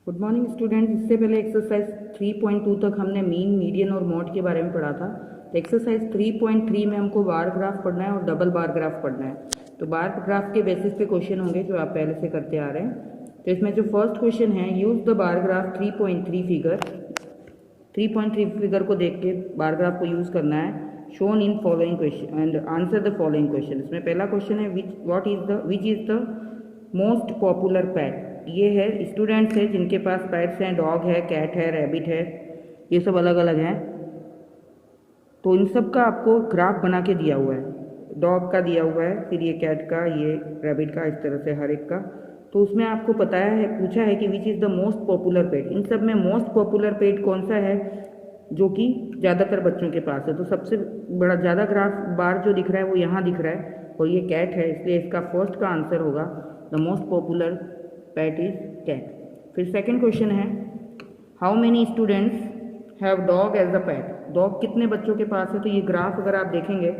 Good morning student. इससे पहले exercise 3.2 तक हमने मीन, मीडियन और मोड के बारे में पढ़ा था। तो एक्सरसाइज 3.3 में हमको बार ग्राफ पढ़ना है और डबल बार ग्राफ पढ़ना है। तो बार ग्राफ के बेसिस पे क्वेश्चन होंगे जो आप पहले से करते आ रहे हैं। तो इसमें जो फर्स्ट क्वेश्चन है, use the bar graph 3.3 figure को देख के बार ग्राफ को यूज करना है। Shown in following question and answer the following question. इसमें पहला क्वेश्चन है which is the most popular pet. ये है स्टूडेंट्स है जिनके पास पेट्स हैं, डॉग है, कैट है, रैबिट है, ये सब अलग अलग हैं। तो इन सब का आपको ग्राफ बना के दिया हुआ है। डॉग का दिया हुआ है, फिर ये कैट का, ये रैबिट का, इस तरह से हर एक का। तो उसमें आपको पूछा है कि which is the most popular pet. इन सब में मोस्ट पॉपुलर पेट कौन सा है जो कि ज़्यादातर बच्चों के पास है। तो सबसे बड़ा ज़्यादा ग्राफ बार जो दिख रहा है वो यहाँ दिख रहा है और ये कैट है, इसलिए इसका फर्स्ट का आंसर होगा the most popular pet is cat. फिर सेकंड क्वेश्चन है, how many students have dog as a pet. Dog कितने बच्चों के पास है। तो ये ग्राफ अगर आप देखेंगे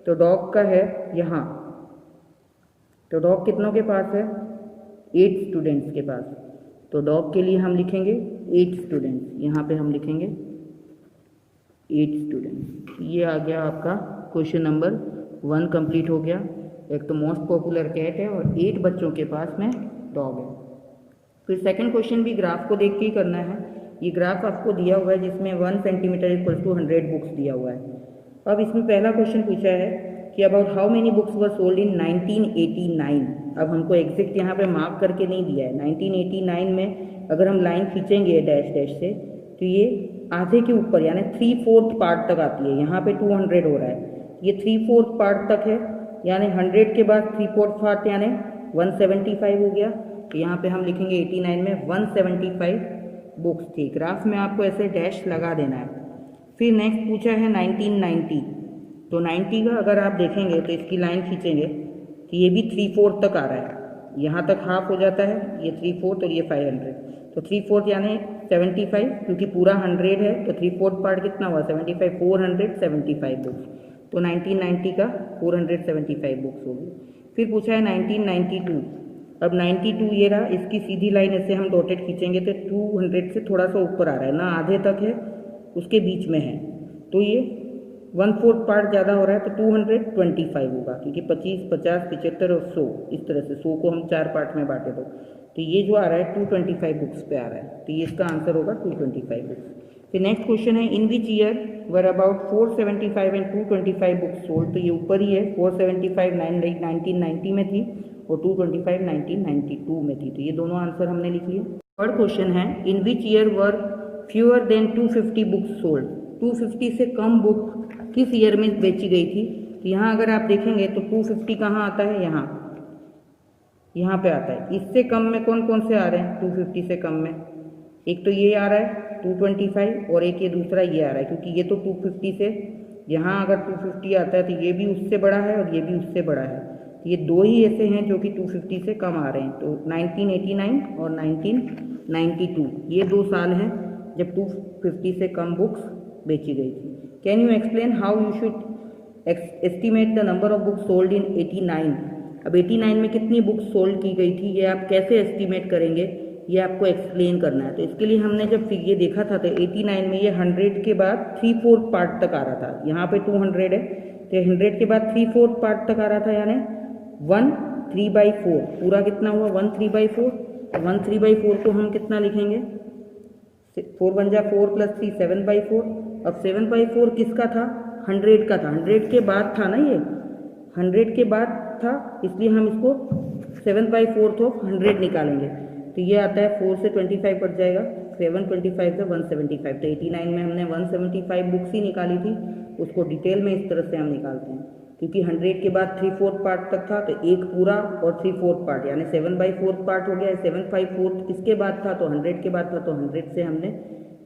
तो डॉग का है यहाँ। तो डॉग कितनों के पास है, 8 स्टूडेंट्स के पास। तो डॉग के लिए हम लिखेंगे 8 स्टूडेंट्स, यहाँ पे हम लिखेंगे 8 स्टूडेंट्स। ये आ गया आपका क्वेश्चन नंबर 1 कंप्लीट हो गया। एक तो मोस्ट पॉपुलर कैट है और 8 बच्चों के पास में डॉग है। फिर सेकंड क्वेश्चन भी ग्राफ को देख के ही करना है। ये ग्राफ आपको दिया हुआ है जिसमें 1 सेंटीमीटर इक्वल टू 100 बुक्स दिया हुआ है। अब इसमें पहला क्वेश्चन पूछा है कि about how many books were sold in 1989। अब हमको एग्जैक्ट यहाँ पे मार्क करके नहीं दिया है। 1989 में अगर हम लाइन खींचेंगे डैश डैश से तो ये आधे के ऊपर यानी 3/4 पार्ट तक आती है। यहाँ पे 200 हो रहा है, ये 3/4 पार्ट तक है, यानी 100 के बाद 3/4 पार्ट यानी 175 हो गया। तो यहाँ पे हम लिखेंगे 89 में 175 बुक्स थी। ग्राफ में आपको ऐसे डैश लगा देना है। फिर नेक्स्ट पूछा है 1990। तो 90 का अगर आप देखेंगे तो इसकी लाइन खींचेंगे तो ये भी 3/4 तक आ रहा है, यहाँ तक हाफ हो जाता है, ये 3/4 और ये 500। तो 3/4 यानी 75, क्योंकि पूरा 100 है तो 3/4 पार्ट कितना हुआ 75, 475 बुक्स। तो 1990 का 475 बुक्स होगी। फिर पूछा है 1992। अब 92 ये रहा, इसकी सीधी लाइन ऐसे हम डॉटेड खींचेंगे तो 200 से थोड़ा सा ऊपर आ रहा है, ना आधे तक है, उसके बीच में है। तो ये 1/4 पार्ट ज़्यादा हो रहा है तो 225 होगा, क्योंकि 25, 50, 75 और 100, इस तरह से 100 को हम 4 पार्ट में बांटे तो ये जो आ रहा है 225 बुक्स पे आ रहा है। तो ये इसका आंसर होगा 225 बुक्स। फिर नेक्स्ट क्वेश्चन है, in which year were about 475 and 225 books sold. तो ये ऊपर ही है, 475 1990 में थी और 225 1992 में थी। तो ये दोनों आंसर हमने लिख लिए। थर्ड क्वेश्चन है, in which year were fewer than 250 books sold. 250 से कम बुक किस ईयर में बेची गई थी। तो यहाँ अगर आप देखेंगे तो 250 कहाँ आता है, यहाँ पे आता है। इससे कम में कौन कौन से आ रहे हैं 250 से कम में, एक तो ये आ रहा है 225 और एक ये दूसरा ये आ रहा है, क्योंकि ये तो 250 से यहाँ अगर 250 आता है तो ये भी उससे बड़ा है और ये भी उससे बड़ा है। ये दो ही ऐसे हैं जो कि 250 से कम आ रहे हैं। तो 1989 और 1992 ये 2 साल हैं जब 250 से कम बुक्स बेची गई थी। Can you explain how you should estimate the number of books sold in 89। अब 89 में कितनी बुक्स सोल्ड की गई थी, ये आप कैसे एस्टिमेट करेंगे, ये आपको एक्सप्लेन करना है। तो इसके लिए हमने जब ये देखा था तो 89 में ये 100 के बाद 3/4 पार्ट तक आ रहा था। यहाँ पे 200 है तो 100 के बाद 3/4 पार्ट तक आ रहा था, यानी 1/3/4। पूरा कितना हुआ 1/3/4। 1/3/4 को हम कितना लिखेंगे, 4 × 4 + 3 7/4। अब 7/4 किसका था, 100 का था। 100 के बाद था ना, ये 100 के बाद था, इसलिए हम इसको 7/4 ऑफ 100 निकालेंगे। तो ये आता है 4 से 25 कट जाएगा, 7 25 से 175। तो 89 में हमने 175 बुक्स ही निकाली थी। उसको डिटेल में इस तरह से हम निकालते हैं, क्योंकि 100 के बाद 3/4 पार्ट तक था तो एक पूरा और 3/4 पार्ट यानी 7/4 पार्ट हो गया। 7/4 किसके बाद था तो 100 के बाद था, तो 100 से हमने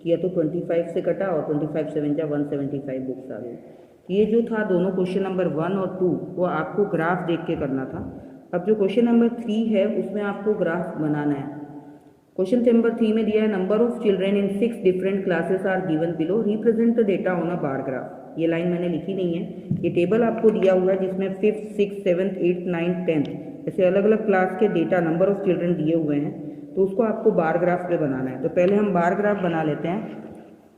किया तो 25 से कटा और 25 7 जा 175 बुक्स आ गई। तो ये जो था दोनों क्वेश्चन नंबर 1 और 2 वो आपको ग्राफ देख के करना था। अब जो क्वेश्चन नंबर 3 है उसमें आपको ग्राफ बनाना है। क्वेश्चन नंबर 3 में दिया है, number of children in 6 different classes are given below, represent the data on a bar graph. ये लाइन मैंने लिखी नहीं है, ये टेबल आपको दिया हुआ है जिसमें 5th 6th 7th 8th 9th 10th ऐसे अलग अलग क्लास के डेटा नंबर ऑफ चिल्ड्रेन दिए हुए हैं। तो तो उसको आपको बार ग्राफ पे बनाना है। तो पहले हम बार ग्राफ बना लेते हैं।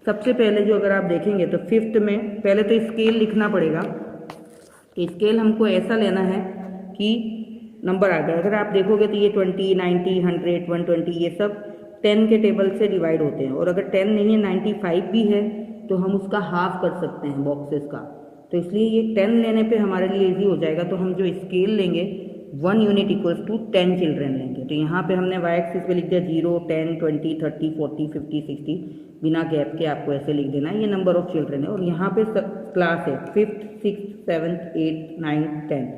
सबसे पहले जो अगर आप देखेंगे तो फिफ्थ में पहले तो स्केल लिखना पड़ेगा। स्केल हमको ऐसा लेना है कि नंबर आ गया। अगर आप देखोगे तो ये 20, 90, 100, 120 ये सब 10 के टेबल से डिवाइड होते हैं, और अगर 10 नहीं है 95 भी है तो हम उसका हाफ कर सकते हैं बॉक्सेस का। तो इसलिए ये 10 लेने पे हमारे लिए इजी हो जाएगा। तो हम जो स्केल लेंगे 1 यूनिट इक्वल्स टू 10 चिल्ड्रेन लेंगे। तो यहाँ पे हमने वाई एक्सिस पे लिख दिया 0, 10, 20, 30, 40, 50, 60, बिना गैप के आपको ऐसे लिख देना है। ये नंबर ऑफ चिल्ड्रेन है, और यहाँ पे क्लास है 5th, 6th, 7th, 8th, 9th, 10th।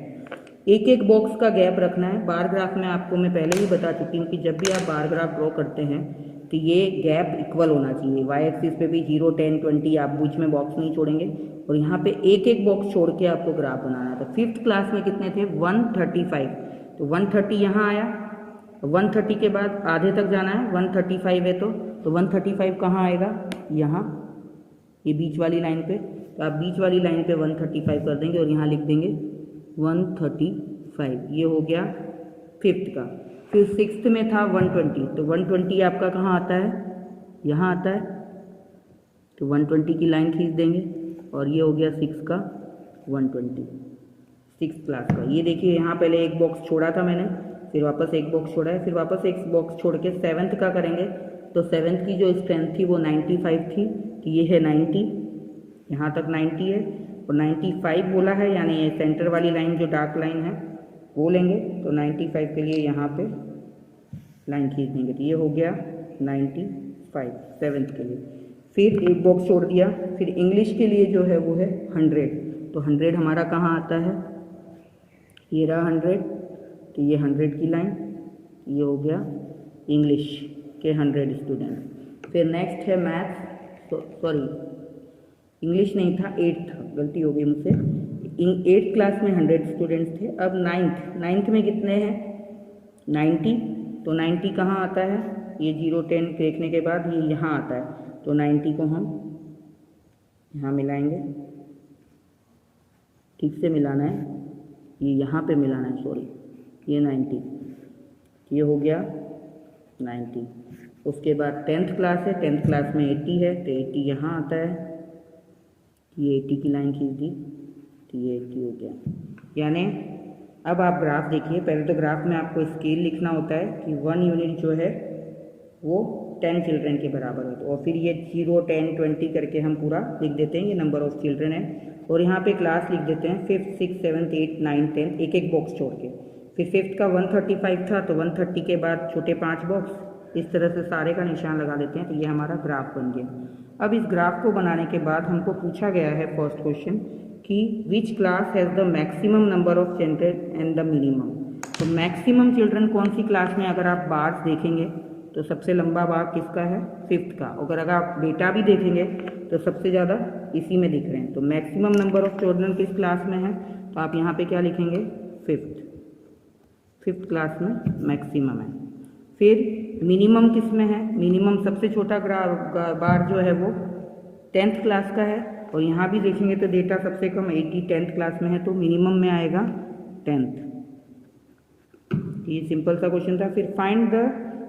एक एक बॉक्स का गैप रखना है। बार ग्राफ में आपको मैं पहले ही बता चुकी हूँ कि जब भी आप बार ग्राफ ड्रॉ करते हैं तो ये गैप इक्वल होना चाहिए। वाई एक्सिस पे भी 0, 10, 20 आप बीच में बॉक्स नहीं छोड़ेंगे, और यहाँ पे एक एक बॉक्स छोड़ के आपको ग्राफ बनाना है। तो फिफ्थ क्लास में कितने थे 135, तो 130 यहाँ आया। 130 के बाद आधे तक जाना है, 135 है तो 135 कहाँ आएगा, यहाँ ये बीच वाली लाइन पे। तो आप बीच वाली लाइन पे 135 कर देंगे और यहाँ लिख देंगे 135। ये हो गया फिफ्थ का। फिर सिक्स्थ में था 120, तो 120 आपका कहाँ आता है, यहाँ आता है। तो 120 की लाइन खींच देंगे, और ये हो गया 6 का 120, सिक्स क्लास का। ये देखिए यहाँ पहले एक बॉक्स छोड़ा था मैंने, फिर वापस एक बॉक्स छोड़ा है, फिर वापस एक बॉक्स छोड़ के सेवन्थ का करेंगे। तो सेवन्थ की जो स्ट्रेंथ थी वो 95 थी, तो ये है 90, यहाँ तक 90 है, और 95 बोला है, यानी ये सेंटर वाली लाइन जो डार्क लाइन है वो लेंगे। तो 95 के लिए यहाँ पे लाइन खींच देंगे, तो ये हो गया 95 सेवन्थ के लिए। फिर एक बॉक्स छोड़ दिया। फिर इंग्लिश के लिए जो है वो है 100, तो 100 हमारा कहाँ आता है, ये रहा 100, तो ये 100 की लाइन, ये हो गया इंग्लिश के 100 स्टूडेंट। फिर नेक्स्ट है मैथ्स, सॉरी इंग्लिश नहीं था, 8 था, गलती हो गई मुझसे। 8th क्लास में 100 स्टूडेंट्स थे। अब नाइन्थ में कितने हैं 90, तो 90 कहाँ आता है, ये 0, 10 देखने के बाद ये यहाँ आता है। तो 90 को हम यहाँ मिलाएंगे, ठीक से मिलाना है, ये यहाँ पे मिलाना है, सॉरी ये 90, ये हो गया 90। उसके बाद 10th क्लास है, 10th क्लास में 80 है, तो 80 यहाँ आता है, ये 80 की लाइन खींच दी, तो ये 80 हो गया। यानी अब आप ग्राफ देखिए। पहले तो ग्राफ में आपको स्केल लिखना होता है कि 1 यूनिट जो है वो 10 चिल्ड्रेन के बराबर है, और फिर ये 0, 10, 20 करके हम पूरा लिख देते हैं, ये नंबर ऑफ चिल्ड्रेन है। और यहाँ पे क्लास लिख देते हैं 5th, 6th, 7th, 8th, 9th, 10th, एक एक बॉक्स छोड़ के। फिर 5th का 135 था, तो 130 के बाद छोटे 5 बॉक्स, इस तरह से सारे का निशान लगा देते हैं। तो ये हमारा ग्राफ बन गया। अब इस ग्राफ को बनाने के बाद हमको पूछा गया है फर्स्ट क्वेश्चन कि which class has the maximum number of children and the minimum. तो मैक्सिमम चिल्ड्रन कौन सी क्लास में, अगर आप बार्स देखेंगे तो सबसे लंबा बार किसका है, 5th का। अगर आप डेटा भी देखेंगे तो सबसे ज़्यादा इसी में दिख रहे हैं। तो मैक्सिमम नंबर ऑफ चिल्ड्रन किस क्लास में है, तो आप यहाँ पे क्या लिखेंगे 5th क्लास में मैक्सिमम है। फिर मिनिमम किस में है, मिनिमम सबसे छोटा बार जो है वो 10th क्लास का है, और यहाँ भी देखेंगे तो डेटा सबसे कम 80 10th क्लास में है, तो मिनिमम में आएगा 10th। ये सिंपल सा क्वेश्चन था। फिर find the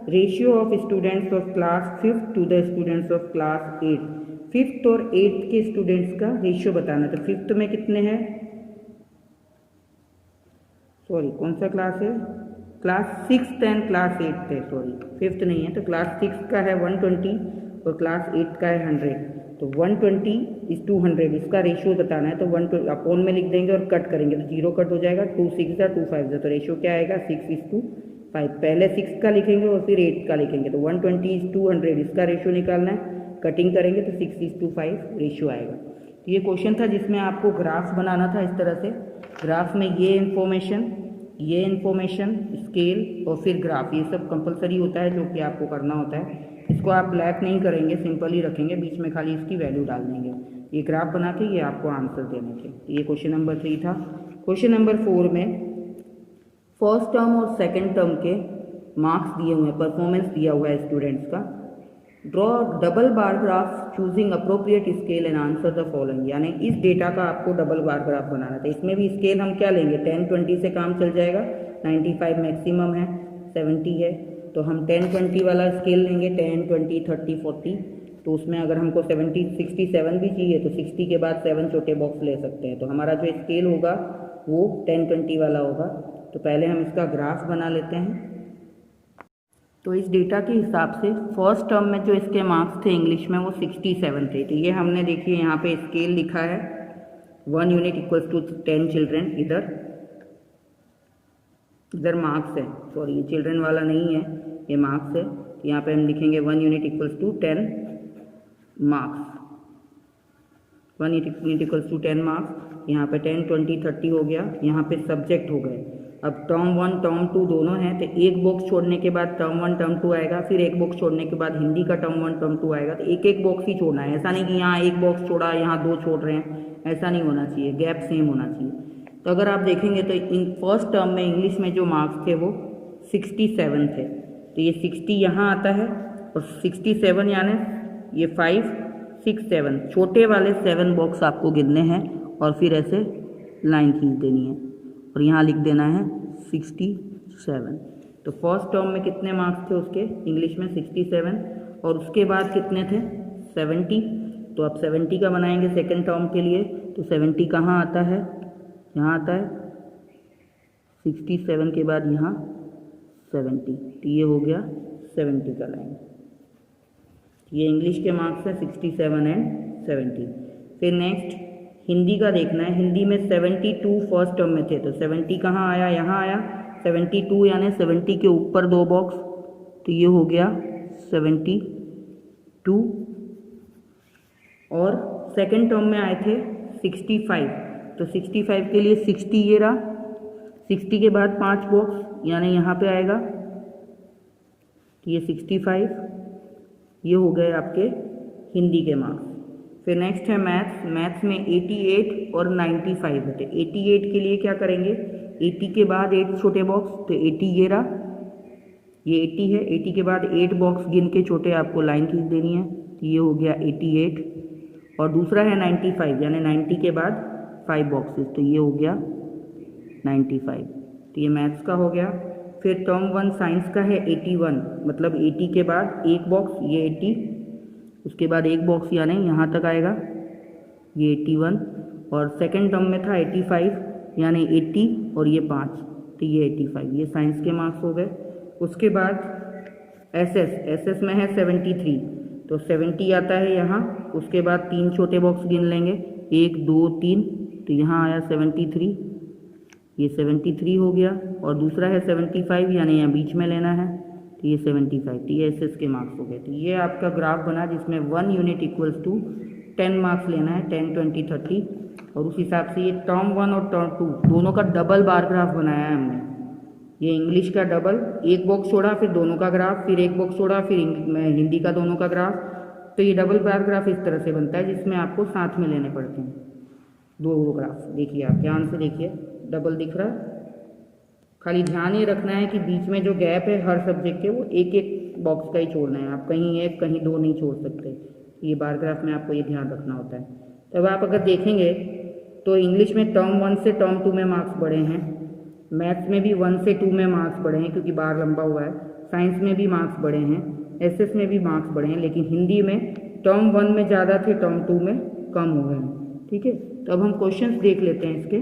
ratio of students of class 5th to the students of class 8th। 5th और 8th के स्टूडेंट्स का रेशियो बताना। तो 5th में कितने हैं, सॉरी कौन सा क्लास है, class 6th and class 8th है, सॉरी 5th नहीं है। तो क्लास 6 का है 120 और क्लास 8 का है 100। तो 120:100 इसका रेशियो बताना है। तो 1 अपोन में लिख देंगे और कट करेंगे, तो 0 कट हो जाएगा, 2 6 2 5, तो रेशियो क्या आएगा 6:5। पहले 6 का लिखेंगे और फिर 8 का लिखेंगे। तो 120:100 इसका रेशियो निकालना है, कटिंग करेंगे तो 6:5 रेशियो आएगा। तो ये क्वेश्चन था जिसमें आपको ग्राफ बनाना था इस तरह से। ग्राफ में ये इन्फॉर्मेशन, स्केल और फिर ग्राफ, ये सब कंपलसरी होता है जो कि आपको करना होता है। इसको आप ब्लैक नहीं करेंगे, सिंपल ही रखेंगे, बीच में खाली इसकी वैल्यू डाल देंगे। ये ग्राफ बना के ये आपको आंसर देने थे। ये क्वेश्चन नंबर 3 था। क्वेश्चन नंबर 4 में फर्स्ट टर्म और सेकंड टर्म के मार्क्स दिए हुए हैं, परफॉर्मेंस दिया हुआ है स्टूडेंट्स का। Draw double bar graph choosing appropriate scale and answer the following. यानी इस डेटा का आपको डबल बार ग्राफ बनाना था। इसमें भी स्केल हम क्या लेंगे, 10 20 से काम चल जाएगा, 95 मैक्सिमम है, 70 है, तो हम 10-20 वाला स्केल लेंगे, 10, 20, 30, 40। तो उसमें अगर हमको 67 भी चाहिए तो 60 के बाद 7 छोटे बॉक्स ले सकते हैं। तो हमारा जो स्केल होगा वो 10-20 वाला होगा। तो पहले हम इसका ग्राफ बना लेते हैं। तो इस डेटा के हिसाब से फर्स्ट टर्म में जो इसके मार्क्स थे इंग्लिश में वो 67 थे। तो ये हमने देखिए यहाँ पे स्केल लिखा है 1 यूनिट इक्वल्स टू 10 चिल्ड्रेन। इधर मार्क्स है, सॉरी ये चिल्ड्रेन वाला नहीं है, ये मार्क्स है। तो यहाँ पे हम लिखेंगे 1 unit equals to 10 marks, 1 unit equals to 10 marks. यहाँ पे 10, 20, 30 हो गया। यहाँ पे सब्जेक्ट हो गए। अब टर्म 1 टर्म 2 दोनों हैं, तो एक बॉक्स छोड़ने के बाद टर्म 1 टर्म 2 आएगा, फिर एक बॉक्स छोड़ने के बाद हिंदी का टर्म 1 टर्म 2 आएगा। तो एक एक बॉक्स ही छोड़ना है, ऐसा नहीं कि यहाँ एक बॉक्स छोड़ा यहाँ 2 छोड़ रहे हैं, ऐसा नहीं होना चाहिए, गैप सेम होना चाहिए। तो अगर आप देखेंगे तो इन फर्स्ट टर्म में इंग्लिश में जो मार्क्स थे वो 67 थे। तो ये 60 यहाँ आता है और 67 यानी ये 5, 6, 7 छोटे वाले 7 बॉक्स आपको गिनने हैं और फिर ऐसे लाइन खींच देनी है और यहाँ लिख देना है 67। तो फर्स्ट टर्म में कितने मार्क्स थे उसके इंग्लिश में 67 और उसके बाद कितने थे 70। तो अब 70 का बनाएंगे सेकेंड टर्म के लिए। तो 70 कहाँ आता है, यहाँ आता है 67 के बाद यहाँ 70। तो ये हो गया 70 का लाइन। ये इंग्लिश के मार्क्स है 67 एंड 70। फिर नेक्स्ट हिंदी का देखना है। हिंदी में 72 फर्स्ट टर्म में थे, तो 70 कहाँ आया, यहाँ आया 72 यानी 70 के ऊपर 2 बॉक्स। तो ये हो गया 72। और सेकंड टर्म में आए थे 65, तो 65 के लिए 60 ये रहा, 60 के बाद 5 बॉक्स यानी यहाँ पे आएगा। तो ये 65 ये हो गए आपके हिंदी के मार्क्स। फिर नेक्स्ट है मैथ्स। मैथ्स में 88 और 95 होते। 88 के लिए क्या करेंगे, 80 के बाद 8 छोटे बॉक्स, तो 80 ये रहा, ये 80 है। 80 के बाद 8 बॉक्स गिन के छोटे आपको लाइन खींच देनी है। तो ये हो गया 88। और दूसरा है 95 यानी 90 के बाद 5 बॉक्सेस, तो ये हो गया 95। तो ये मैथ्स का हो गया। फिर टर्म 1 साइंस का है 81, मतलब 80 के बाद 1 बॉक्स, ये 80, उसके बाद 1 बॉक्स यानी यहाँ तक आएगा, ये 81। और सेकंड टर्म में था 85 यानी 80 और ये 5, तो ये 85। ये साइंस के मार्क्स हो गए। उसके बाद एसएस में है 73, तो 70 आता है यहाँ। उसके बाद 3 छोटे बॉक्स गिन लेंगे, 1, 2, 3, तो यहाँ आया 73, ये 73 हो गया। और दूसरा है 75 यानी यहाँ बीच में लेना है, तो ये 75। तो ये एसएस के मार्क्स हो गए। तो ये आपका ग्राफ बना जिसमें 1 यूनिट इक्वल्स टू 10 मार्क्स लेना है, 10, 20, 30। और उस हिसाब से ये टर्म 1 और टर्म 2 दोनों का डबल बार ग्राफ बनाया है हमने। ये इंग्लिश का डबल, एक बॉक्स छोड़ा फिर दोनों का ग्राफ, फिर एक बॉक्स छोड़ा फिर हिंदी का दोनों का ग्राफ। तो ये डबल बार ग्राफ इस तरह से बनता है जिसमें आपको साथ में लेने पड़ते हैं 2 ग्राफ। देखिए आप ध्यान से देखिए, डबल दिख रहा है। खाली ध्यान ये रखना है कि बीच में जो गैप है हर सब्जेक्ट के वो एक एक बॉक्स का ही छोड़ना है, आप कहीं 1 कहीं 2 नहीं छोड़ सकते। ये बार ग्राफ में आपको ये ध्यान रखना होता है। तब आप अगर देखेंगे तो इंग्लिश में टर्म 1 से टर्म 2 में मार्क्स बढ़े हैं, मैथ्स में भी 1 से 2 में मार्क्स बढ़े हैं क्योंकि बार लंबा हुआ है, साइंस में भी मार्क्स बढ़े हैं, एसएस में भी मार्क्स बढ़े हैं। लेकिन हिंदी में टर्म 1 में ज़्यादा थे, टर्म 2 में कम हो गए हैं। ठीक है, तो अब हम क्वेश्चंस देख लेते हैं इसके।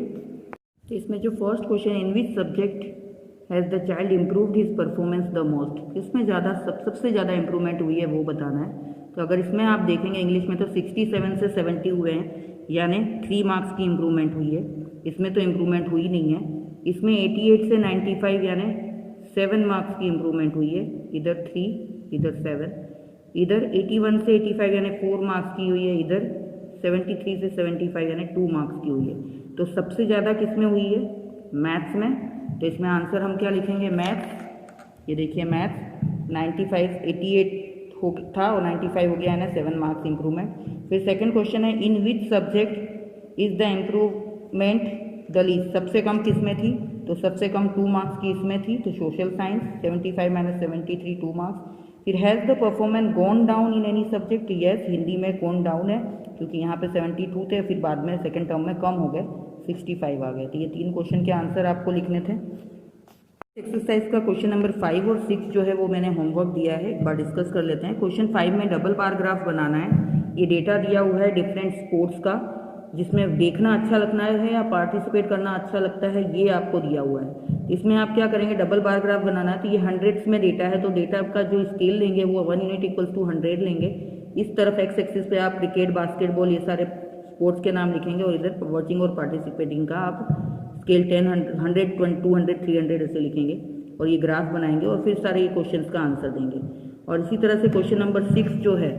तो इसमें जो first question, in which subject has the child improved his performance the most, इसमें सबसे ज़्यादा इम्प्रूवमेंट हुई है वो बताना है। तो अगर इसमें आप देखेंगे इंग्लिश में तो 67 से 70 हुए हैं यानी 3 मार्क्स की इम्प्रूवमेंट हुई है। इसमें तो इम्प्रूवमेंट हुई नहीं है। इसमें 88 से 95 यानी 7 मार्क्स की इम्प्रूवमेंट हुई है, इधर 3 इधर 7। इधर 81 से 85 यानी 4 मार्क्स की हुई है, इधर 73 से 75 यानी 2 मार्क्स की हुई है। तो सबसे ज़्यादा किस में हुई है, मैथ्स में। तो इसमें आंसर हम क्या लिखेंगे, मैथ्स। ये देखिए मैथ्स 95, 88 था और 95 हो गया है ना, 7 मार्क्स इंप्रूवमेंट। फिर सेकंड क्वेश्चन है, in which subject is the improvement the least, सबसे कम किस में थी। तो सबसे कम 2 मार्क्स की इसमें थी, तो सोशल साइंस 75 - 73 2 मार्क्स। फिर has the performance gone down in any subject, yes Hindi में गॉन डाउन है क्योंकि यहाँ पे 72 थे, फिर बाद में सेकंड टर्म में कम हो गए 65 आ गए। तो ये 3 क्वेश्चन के आंसर आपको लिखने थे। एक्सरसाइज का क्वेश्चन नंबर 5 और 6 जो है वो मैंने होमवर्क दिया है, एक बार डिस्कस कर लेते हैं। क्वेश्चन 5 में डबल बार ग्राफ बनाना है। ये डेटा दिया हुआ है डिफरेंट स्पोर्ट्स का, जिसमें देखना अच्छा लगना है या पार्टिसिपेट करना अच्छा लगता है, ये आपको दिया हुआ है। इसमें आप क्या करेंगे, डबल बार ग्राफ बनाना है। तो ये हंड्रेड्स में डेटा है, तो डेटा का जो स्केल लेंगे वो 1 यूनिट इक्वल्स टू 100 लेंगे। इस तरफ एक्स एक्सिस पे आप क्रिकेट, बास्केटबॉल, ये सारे स्पोर्ट्स के नाम लिखेंगे, और इधर वॉचिंग और पार्टिसिपेटिंग का आप स्केल 10, 100, 200, 300 ऐसे लिखेंगे और ये ग्राफ बनाएंगे और फिर सारे ये क्वेश्चंस का आंसर देंगे। और इसी तरह से क्वेश्चन नंबर 6 जो है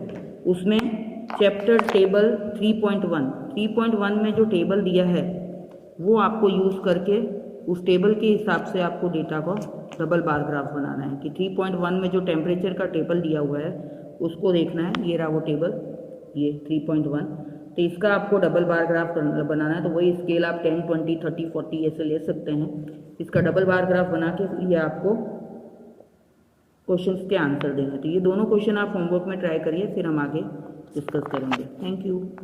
उसमें चैप्टर टेबल 3.1 में जो टेबल दिया है वो आपको यूज़ करके उस टेबल के हिसाब से आपको डेटा को डबल बार ग्राफ बनाना है। कि 3.1 में जो टेम्परेचर का टेबल दिया हुआ है उसको देखना है। ये रहा वो टेबल, ये 3.1, तो इसका आपको डबल बार ग्राफ बनाना है। तो वही स्केल आप 10, 20, 30, 40 ऐसे ले सकते हैं। इसका डबल बार ग्राफ बना के ये आपको क्वेश्चंस के आंसर देना है। तो ये दोनों क्वेश्चन आप होमवर्क में ट्राई करिए, फिर हम आगे डिस्कस करेंगे। Thank you.